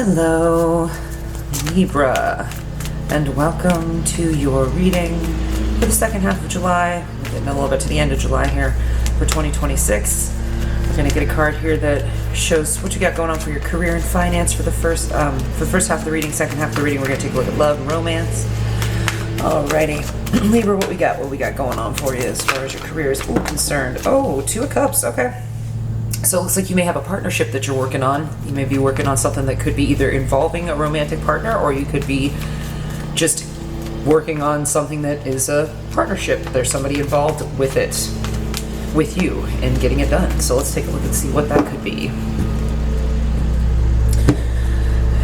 Hello, Libra, and welcome to your reading for the second half of July. We're getting a little bit to the end of July here for 2026. We're going to get a card here that shows what you got going on for your career and finance for the first half of the reading. Second half of the reading, we're going to take a look at love and romance. Alrighty, Libra, what we got going on for you as far as your career is concerned. Oh, Two of Cups, okay. So it looks like you may have a partnership that you're working on. You may be working on something that could be either involving a romantic partner, or you could be just working on something that is a partnership. There's somebody involved with it, with you, and getting it done. So let's take a look and see what that could be.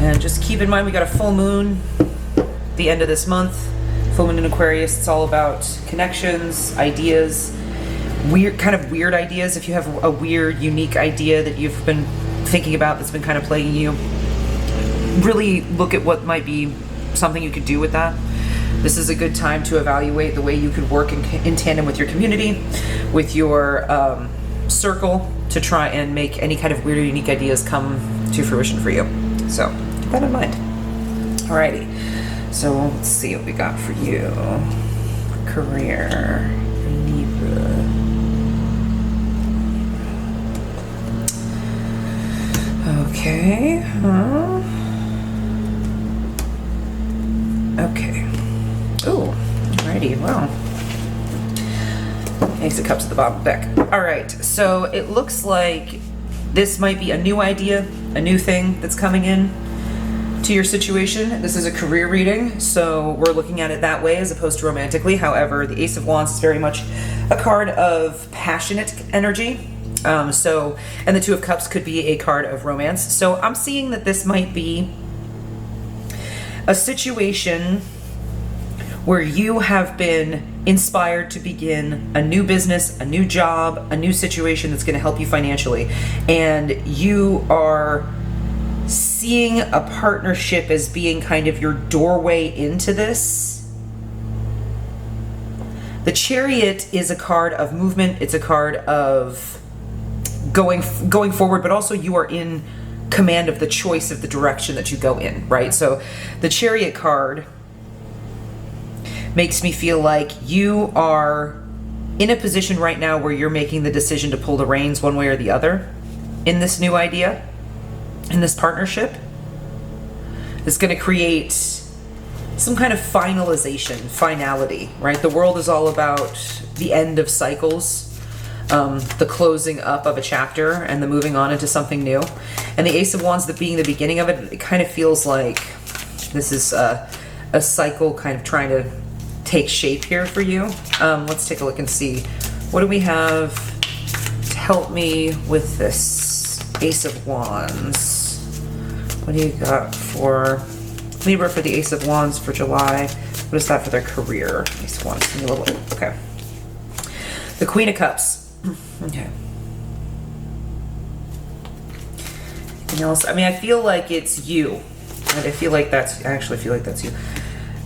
And just keep in mind, we got a full moon the end of this month. Full moon in Aquarius. It's all about connections, ideas, weird ideas. If you have a weird, unique idea that you've been thinking about that's been kind of plaguing you, really look at what might be something you could do with that. This is a good time to evaluate the way you could work in tandem with your community, with your circle, to try and make any kind of weird or unique ideas come to fruition for you. So keep that in mind. Alrighty, so let's see what we got for you. Career, Libra. Okay. Okay. Oh, alrighty. Well, Ace of Cups at the bottom of the deck. All right. So it looks like this might be a new idea, a new thing that's coming in to your situation. This is a career reading, so we're looking at it that way as opposed to romantically. However, the Ace of Wands is very much a card of passionate energy. And the Two of Cups could be a card of romance. So I'm seeing that this might be a situation where you have been inspired to begin a new business, a new job, a new situation that's going to help you financially. And you are seeing a partnership as being kind of your doorway into this. The Chariot is a card of movement. It's a card of going forward, but also you are in command of the choice of the direction that you go in, right? So the Chariot card makes me feel like you are in a position right now where you're making the decision to pull the reins one way or the other in this new idea, in this partnership. It's going to create some kind of finality, right? The world is all about the end of cycles, the closing up of a chapter and the moving on into something new. And the Ace of Wands being the beginning of it, it kind of feels like this is a cycle kind of trying to take shape here for you. Let's take a look and see. What do we have to help me with this Ace of Wands? What do you got for Libra for the Ace of Wands for July? What is that for their career? Ace of Wands, give me a little bit. Okay. The Queen of Cups. Okay. Anything else? I mean, I feel like it's you. Right? I actually feel like that's you.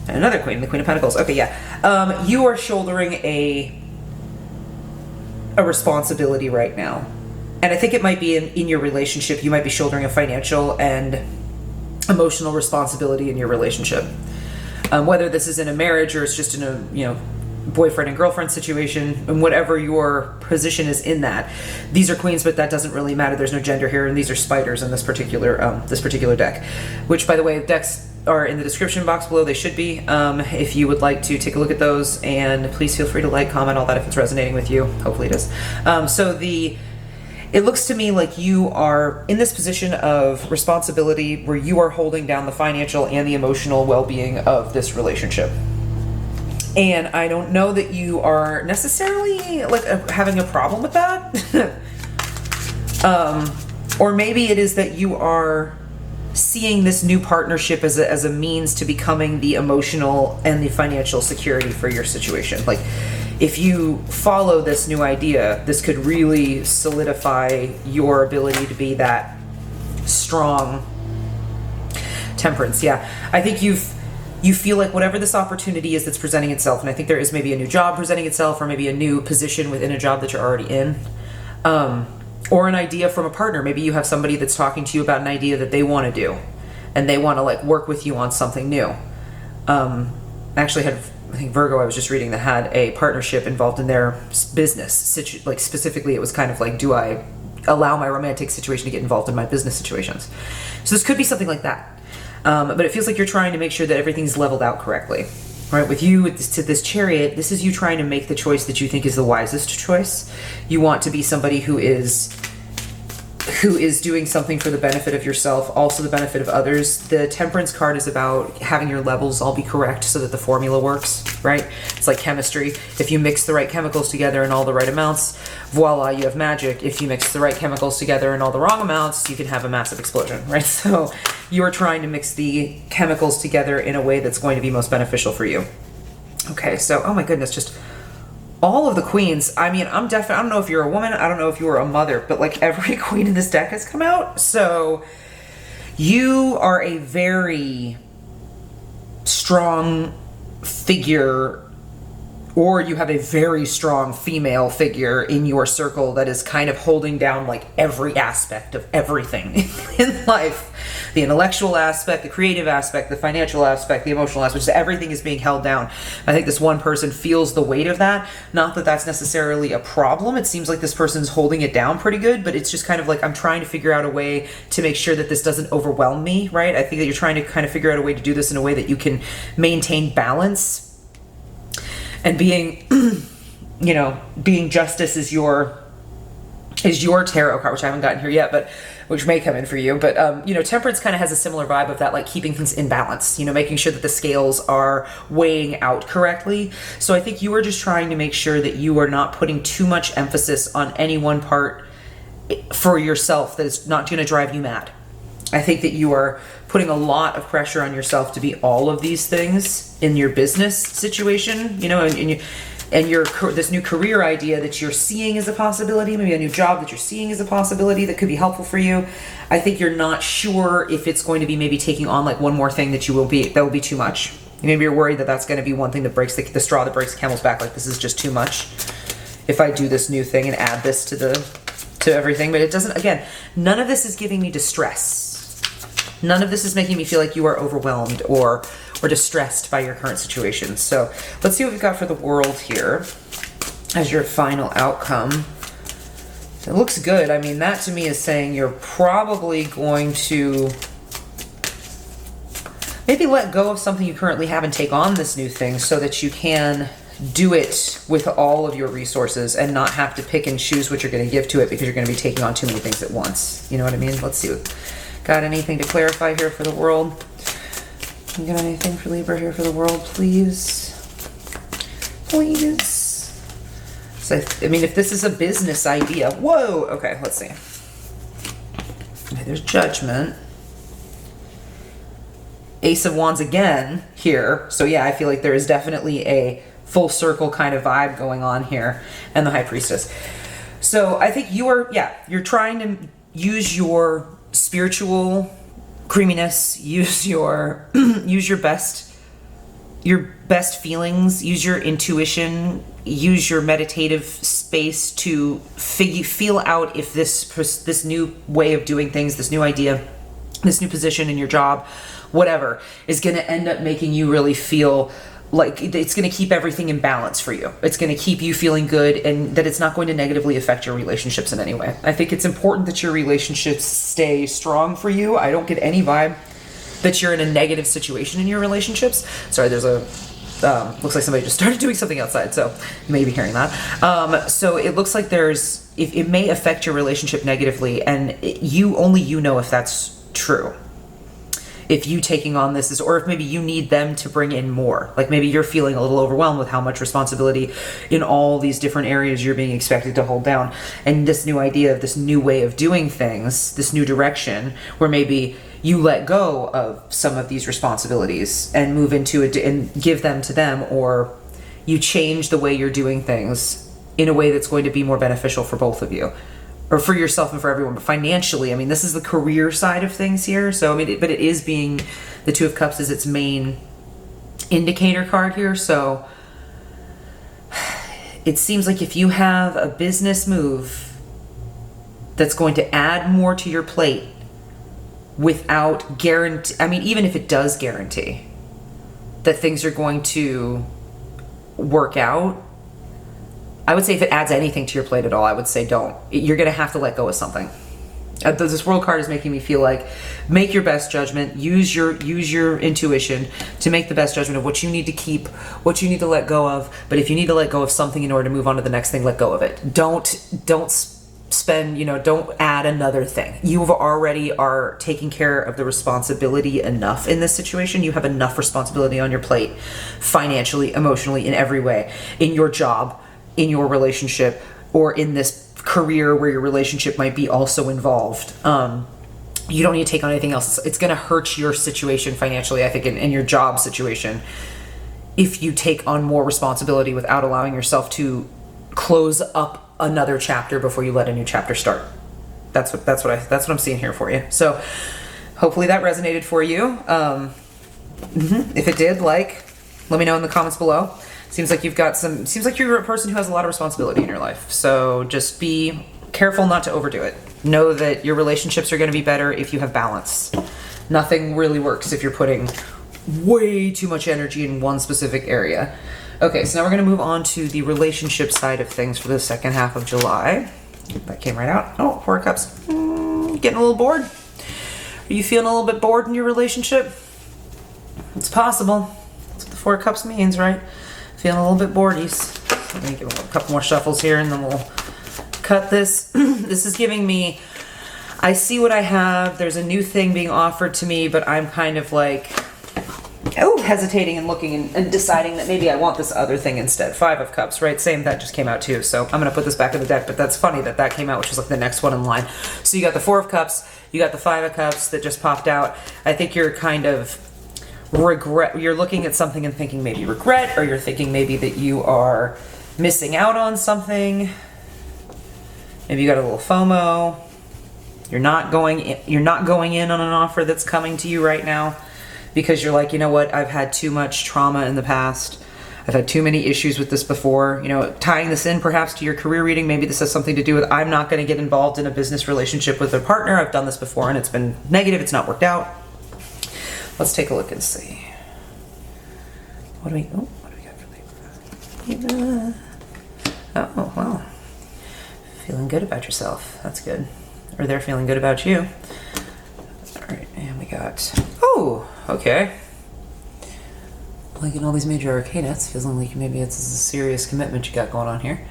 And another queen, the Queen of Pentacles. Okay, yeah. You are shouldering a responsibility right now. And I think it might be in your relationship. You might be shouldering a financial and emotional responsibility in your relationship. Whether this is in a marriage or it's just in a, boyfriend and girlfriend situation, and whatever your position is in that. These are queens, but that doesn't really matter. There's no gender here, and these are spiders in this particular deck. Which, by the way, decks are in the description box below. They should be. If you would like to take a look at those, and please feel free to like, comment, all that if it's resonating with you. Hopefully it is. It looks to me like you are in this position of responsibility where you are holding down the financial and the emotional well-being of this relationship. And I don't know that you are necessarily having a problem with that. Or maybe it is that you are seeing this new partnership as a means to becoming the emotional and the financial security for your situation. Like, if you follow this new idea, this could really solidify your ability to be that strong temperance. Yeah, I think you feel like whatever this opportunity is that's presenting itself, and I think there is maybe a new job presenting itself, or maybe a new position within a job that you're already in, or an idea from a partner. Maybe you have somebody that's talking to you about an idea that they want to do, and they want to like work with you on something new. Actually had, I think Virgo, I was just reading, that had a partnership involved in their business. Like specifically, it was kind of like, do I allow my romantic situation to get involved in my business situations? So this could be something like that. But it feels like you're trying to make sure that everything's leveled out correctly. Right, with you, to this Chariot, this is you trying to make the choice that you think is the wisest choice. You want to be somebody who is doing something for the benefit of yourself, also the benefit of others. The Temperance card is about having your levels all be correct so that the formula works, right? It's like chemistry. If you mix the right chemicals together in all the right amounts, voila, you have magic. If you mix the right chemicals together in all the wrong amounts, you can have a massive explosion, right? So you are trying to mix the chemicals together in a way that's going to be most beneficial for you. Okay, so, oh my goodness, just all of the queens. I mean, I don't know if you're a woman, I don't know if you're a mother, but like every queen in this deck has come out. So you are a very strong figure, or you have a very strong female figure in your circle that is kind of holding down like every aspect of everything in life. The intellectual aspect, the creative aspect, the financial aspect, the emotional aspect, just everything is being held down. I think this one person feels the weight of that. Not that that's necessarily a problem. It seems like this person's holding it down pretty good, but it's just kind of like, I'm trying to figure out a way to make sure that this doesn't overwhelm me, right? I think that you're trying to kind of figure out a way to do this in a way that you can maintain balance. And being, you know, being justice is your tarot card, which I haven't gotten here yet, but which may come in for you. But, you know, Temperance kind of has a similar vibe of that, like keeping things in balance, you know, making sure that the scales are weighing out correctly. So I think you are just trying to make sure that you are not putting too much emphasis on any one part for yourself that is not going to drive you mad. I think that you are putting a lot of pressure on yourself to be all of these things in your business situation, you know, and your this new career idea that you're seeing as a possibility, maybe a new job that you're seeing as a possibility that could be helpful for you. I think you're not sure if it's going to be maybe taking on like one more thing that will be too much. Maybe you're worried that that's going to be one thing that breaks the straw that breaks the camel's back. Like, this is just too much if I do this new thing and add this to everything. But it doesn't, again, none of this is giving me distress. None of this is making me feel like you are overwhelmed or distressed by your current situation. So let's see what we've got for the world here as your final outcome. It looks good. I mean, that to me is saying you're probably going to maybe let go of something you currently have and take on this new thing so that you can do it with all of your resources and not have to pick and choose what you're going to give to it because you're going to be taking on too many things at once. You know what I mean? Let's see. Got anything to clarify here for the world? You got anything for Libra here for the world, please? Please. So, I mean, if this is a business idea, whoa, okay, let's see. Okay, there's Judgment. Ace of Wands again here. So yeah, I feel like there is definitely a full circle kind of vibe going on here. And the High Priestess. So I think you're trying to use your spiritual creaminess, use your best feelings, use your intuition, use your meditative space to feel out if this new way of doing things, this new idea, this new position in your job, whatever, is going to end up making you really feel like it's going to keep everything in balance for you. It's going to keep you feeling good and that it's not going to negatively affect your relationships in any way. I think it's important that your relationships stay strong for you. I don't get any vibe that you're in a negative situation in your relationships. Sorry, there's a, looks like somebody just started doing something outside, so you may be hearing that. So it looks like it may affect your relationship negatively, and only you know if that's true. If you taking on this is, or if maybe you need them to bring in more. Like maybe you're feeling a little overwhelmed with how much responsibility in all these different areas you're being expected to hold down. And this new idea of this new way of doing things, this new direction, where maybe you let go of some of these responsibilities and move into it and give them to them, or you change the way you're doing things in a way that's going to be more beneficial for both of you. Or for yourself and for everyone, but financially, I mean, this is the career side of things here. So, I mean, but it is being, the Two of Cups is its main indicator card here. So it seems like if you have a business move that's going to add more to your plate, without guarantee. I mean, even if it does guarantee that things are going to work out, I would say if it adds anything to your plate at all, I would say don't. You're going to have to let go of something. This world card is making me feel like make your best judgment, use your intuition to make the best judgment of what you need to keep, what you need to let go of. But if you need to let go of something in order to move on to the next thing, let go of it. Don't spend, don't add another thing. You already are taking care of the responsibility enough in this situation. You have enough responsibility on your plate, financially, emotionally, in every way, in your job, in your relationship, or in this career where your relationship might be also involved. You don't need to take on anything else. It's going to hurt your situation financially, I think, in your job situation, if you take on more responsibility without allowing yourself to close up another chapter before you let a new chapter start. That's what I'm seeing here for you. So hopefully that resonated for you. If it did, let me know in the comments below. Seems like you're a person who has a lot of responsibility in your life. So just be careful not to overdo it. Know that your relationships are going to be better if you have balance. Nothing really works if you're putting way too much energy in one specific area. Okay, so now we're going to move on to the relationship side of things for the second half of July. That came right out. Oh, 4 of Cups. Getting a little bored? Are you feeling a little bit bored in your relationship? It's possible. That's what the 4 of Cups means, right? Feeling a little bit boardies. Let me give a couple more shuffles here and then we'll cut this. This is giving me, I see what I have. There's a new thing being offered to me, but I'm kind of hesitating and looking and deciding that maybe I want this other thing instead. 5 of Cups, right? Same, that just came out too. So I'm going to put this back in the deck, but that's funny that came out, which is the next one in line. So you got the 4 of Cups, you got the 5 of Cups that just popped out. I think you're kind of you're looking at something and thinking maybe regret, or you're thinking maybe that you are missing out on something. Maybe you got a little FOMO. You're not going in on an offer that's coming to you right now because you're like, you know what, I've had too much trauma in the past. I've had too many issues with this before. Tying this in perhaps to your career reading, maybe this has something to do with I'm not going to get involved in a business relationship with a partner. I've done this before and it's been negative. It's not worked out. Let's take a look and see. What do we got for Libra? Oh, well. Feeling good about yourself. That's good. Or they're feeling good about you. All right, and we got, okay. In all these major arcana, it's feeling like maybe it's a serious commitment you got going on here.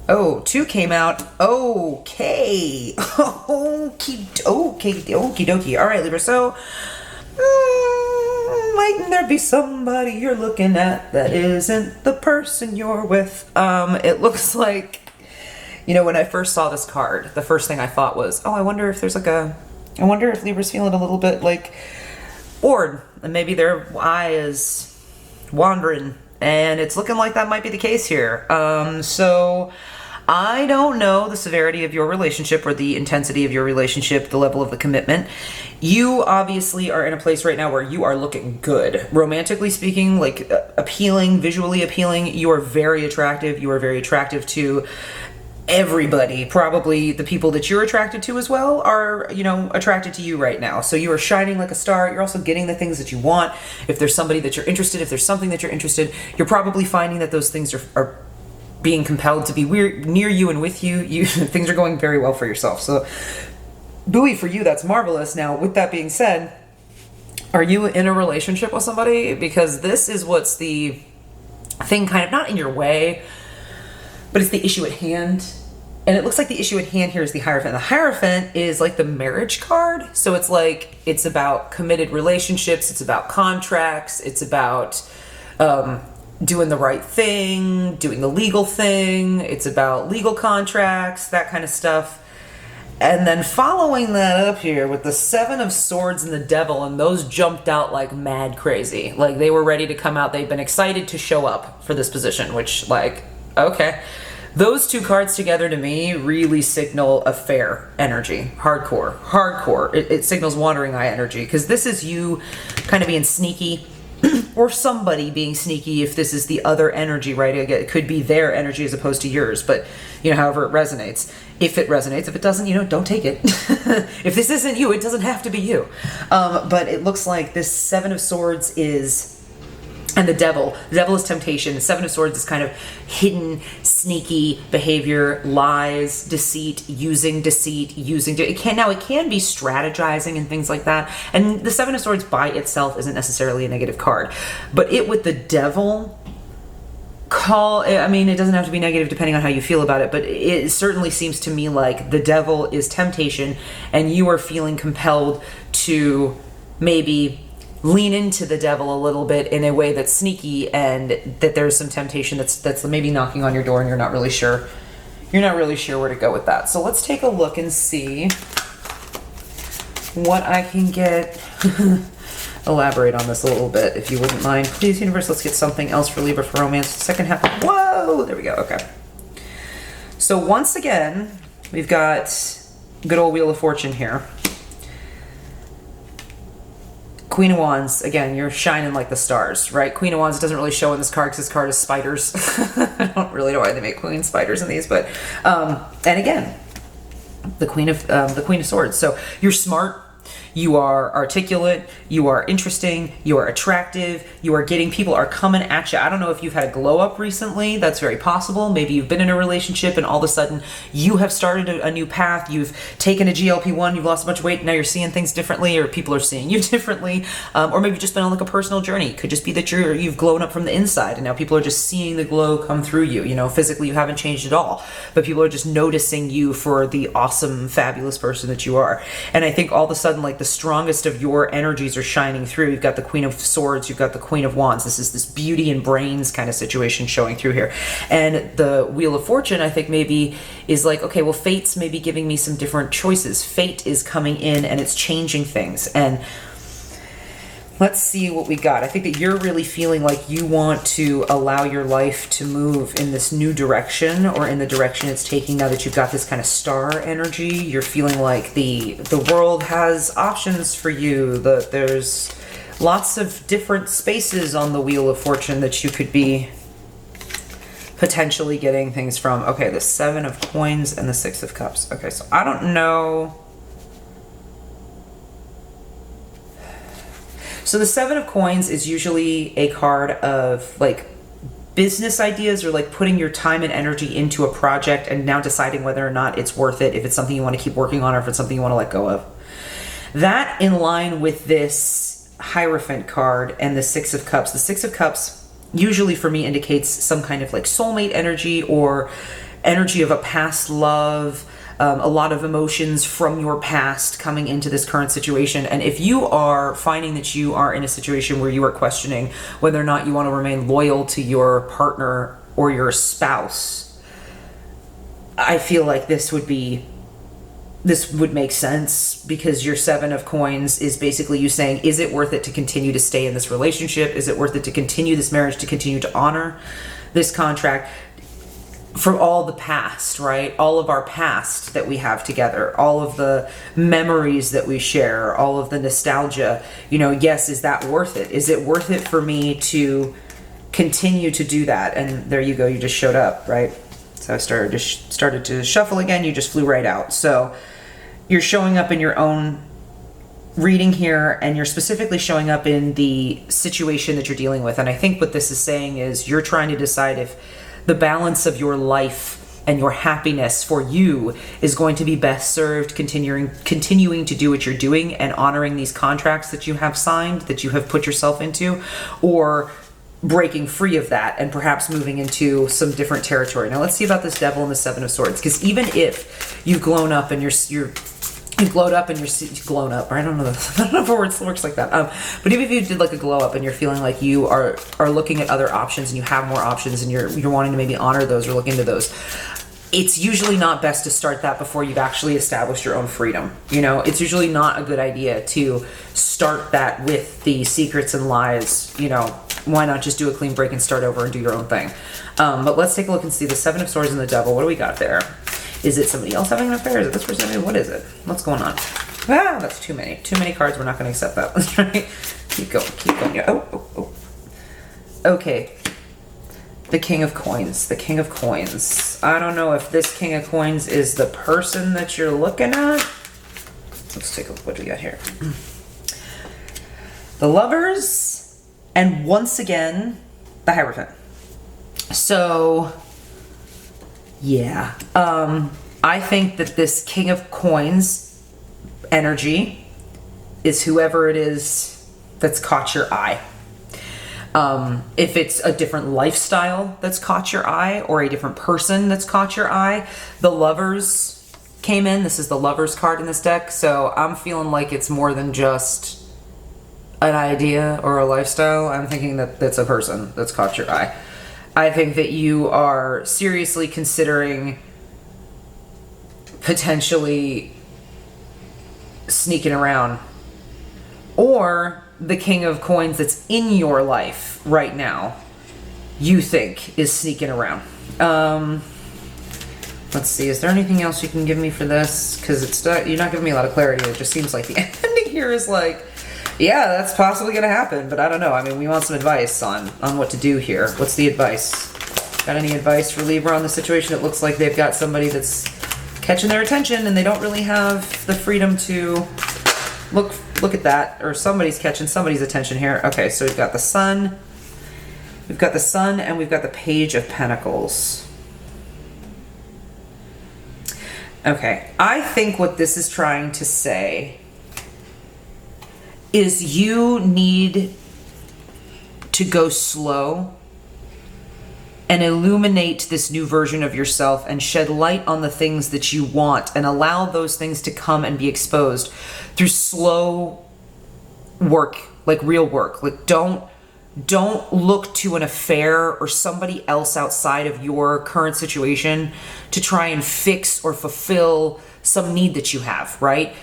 Oh, 2 came out. Okay. Okie dokie. All right, Libra. So, mightn't there be somebody you're looking at that isn't the person you're with? It looks like, when I first saw this card, the first thing I thought was, I wonder if there's I wonder if Libra's feeling a little bit bored, and maybe their eye is wandering. And it's looking like that might be the case here. So I don't know the severity of your relationship or the intensity of your relationship, the level of the commitment. You obviously are in a place right now where you are looking good. Romantically speaking, appealing, visually appealing. You are very attractive. You are very attractive to everybody. Probably the people that you're attracted to as well are, attracted to you right now. So you are shining like a star. You're also getting the things that you want. If there's somebody that you're interested, if there's something that you're interested, you're probably finding that those things are being compelled to be near you and with you. Things are going very well for yourself. So buoy for you, that's marvelous. Now, with that being said, are you in a relationship with somebody? Because this is what's the thing kind of not in your way, but it's the issue at hand. And it looks like the issue at hand here is the Hierophant. The Hierophant is the marriage card. So it's about committed relationships. It's about contracts. It's about doing the right thing, doing the legal thing. It's about legal contracts, that kind of stuff. And then following that up here with the 7 of Swords and the Devil, and those jumped out like mad crazy. They were ready to come out. They've been excited to show up for this position, which okay. Those 2 cards together to me really signal affair energy. Hardcore. It signals wandering eye energy, because this is you kind of being sneaky, or somebody being sneaky if this is the other energy, right? It could be their energy as opposed to yours, but however it resonates. If it resonates, if it doesn't, don't take it. If this isn't you, it doesn't have to be you. But it looks like this Seven of Swords and the devil is temptation. The Seven of Swords is kind of hidden, sneaky behavior, lies, deceit, it can be strategizing and things like that. And the Seven of Swords by itself isn't necessarily a negative card, but it with the devil, it doesn't have to be negative depending on how you feel about it, but it certainly seems to me like the devil is temptation and you are feeling compelled to maybe lean into the devil a little bit in a way that's sneaky, and that there's some temptation that's maybe knocking on your door and you're not really sure where to go with that. So let's take a look and see what I can get. Elaborate on this a little bit if you wouldn't mind, please, universe. Let's get something else for Libra for romance. Second half. Whoa, there we go. Okay, so once again we've got good old Wheel of Fortune here. Queen of Wands, again, you're shining like the stars, right? Queen of Wands doesn't really show in this card because this card is spiders. I don't really know why they make queen spiders in these, but and again, the Queen of Swords. So you're smart, you are articulate, you are interesting, you are attractive, people are coming at you. I don't know if you've had a glow up recently. That's very possible. Maybe you've been in a relationship and all of a sudden you have started a new path. You've taken a GLP-1, you've lost a bunch of weight, and now you're seeing things differently, or people are seeing you differently. Or maybe you've just been on like a personal journey. It could just be that you've glown up from the inside and now people are just seeing the glow come through you. Physically you haven't changed at all, but people are just noticing you for the awesome, fabulous person that you are. And I think all of a sudden, like, the strongest of your energies are shining through. You've got the Queen of Swords, you've got the Queen of Wands. This is this beauty and brains kind of situation showing through here. And the Wheel of Fortune, I think, maybe is like, okay, well, fate's maybe giving me some different choices. Fate is coming in and it's changing things. And let's see what we got. I think that you're really feeling like you want to allow your life to move in this new direction, or in the direction it's taking now that you've got this kind of star energy. You're feeling like the world has options for you. There's lots of different spaces on the Wheel of Fortune that you could be potentially getting things from. Okay, the Seven of Coins and the Six of Cups. Okay, so I don't know. So the Seven of Coins is usually a card of like business ideas, or like putting your time and energy into a project and now deciding whether or not it's worth it, if it's something you want to keep working on or if it's something you want to let go of. That in line with this Hierophant card and the Six of Cups. The Six of Cups usually for me indicates some kind of like soulmate energy, or energy of a past love. A lot of emotions from your past coming into this current situation. And if you are finding that you are in a situation where you are questioning whether or not you want to remain loyal to your partner or your spouse, I feel like this would make sense, because your Seven of Coins is basically you saying, is it worth it to continue to stay in this relationship? Is it worth it to continue this marriage, to continue to honor this contract? From all the past, right? All of our past that we have together, all of the memories that we share, all of the nostalgia, yes, is that worth it? Is it worth it for me to continue to do that? And there you go, you just showed up, right? So I started to shuffle again, you just flew right out. So you're showing up in your own reading here, and you're specifically showing up in the situation that you're dealing with. And I think what this is saying is you're trying to decide if the balance of your life and your happiness for you is going to be best served continuing to do what you're doing and honoring these contracts that you have signed, that you have put yourself into, or breaking free of that and perhaps moving into some different territory. Now let's see about this Devil and the Seven of Swords, because even if you've glowed up and you've glowed up and you're blown up, or I don't know if words works like that. But even if you did like a glow up and you're feeling like you are looking at other options and you have more options and you're wanting to maybe honor those or look into those, it's usually not best to start that before you've actually established your own freedom. It's usually not a good idea to start that with the secrets and lies. Why not just do a clean break and start over and do your own thing? But let's take a look and see the Seven of Swords and the Devil. What do we got there? Is it somebody else having an affair? Is it this person? What is it? What's going on? That's too many. Too many cards. We're not going to accept that. Let's try. Keep going. Yeah. Oh. Okay. The King of Coins. The King of Coins. I don't know if this King of Coins is the person that you're looking at. Let's take a look what we got here. The Lovers, and once again, the Hierophant. So, yeah. I think that this King of Coins energy is whoever it is that's caught your eye. If it's a different lifestyle that's caught your eye, or a different person that's caught your eye. The Lovers came in. This is the Lovers card in this deck. So I'm feeling like it's more than just an idea or a lifestyle. I'm thinking that that's a person that's caught your eye. I think that you are seriously considering potentially sneaking around, or the King of Coins that's in your life right now you think is sneaking around. Let's see, is there anything else you can give me for this? Because you're not giving me a lot of clarity. It just seems like the ending here is like, yeah, that's possibly gonna happen, but I don't know. I mean, we want some advice on what to do here. What's the advice? Got any advice for Libra on the situation? It looks like they've got somebody that's catching their attention and they don't really have the freedom to look at that, or somebody's catching somebody's attention here. Okay, so we've got the Sun, and we've got the Page of Pentacles. Okay, I think what this is trying to say is you need to go slow and illuminate this new version of yourself and shed light on the things that you want and allow those things to come and be exposed through slow work, like real work. Like don't look to an affair or somebody else outside of your current situation to try and fix or fulfill some need that you have, right?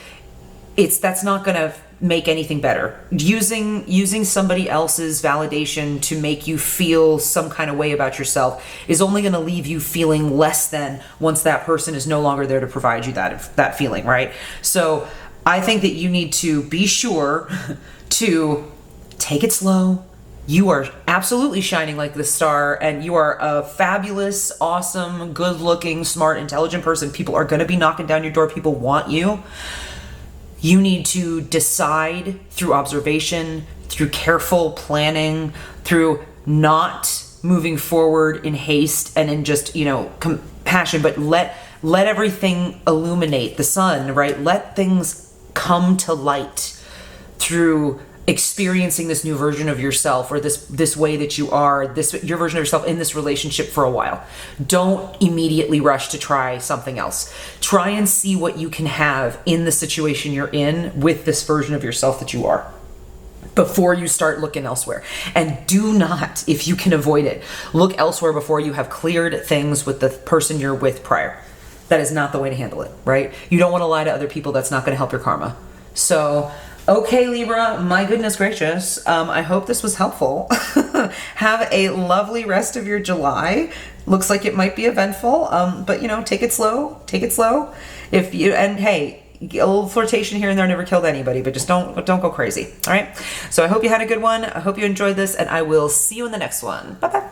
That's not gonna make anything better. Using somebody else's validation to make you feel some kind of way about yourself is only going to leave you feeling less than once that person is no longer there to provide you that feeling, right? So I think that you need to be sure to take it slow. You are absolutely shining like the star, and you are a fabulous, awesome, good-looking, smart, intelligent person. People are going to be knocking down your door. People want you. You need to decide through observation, through careful planning, through not moving forward in haste and in just, compassion, but let everything illuminate the sun, right? Let things come to light through experiencing this new version of yourself, or this way that you are, your version of yourself in this relationship for a while. Don't immediately rush to try something else. Try and see what you can have in the situation you're in with this version of yourself that you are, before you start looking elsewhere. And do not, if you can avoid it, look elsewhere before you have cleared things with the person you're with prior. That is not the way to handle it, right? You don't want to lie to other people. That's not going to help your karma. So, okay, Libra, my goodness gracious. I hope this was helpful. Have a lovely rest of your July. Looks like it might be eventful, but take it slow. Take it slow. Hey, a little flirtation here and there never killed anybody, but just don't go crazy. All right. So I hope you had a good one. I hope you enjoyed this, and I will see you in the next one. Bye-bye.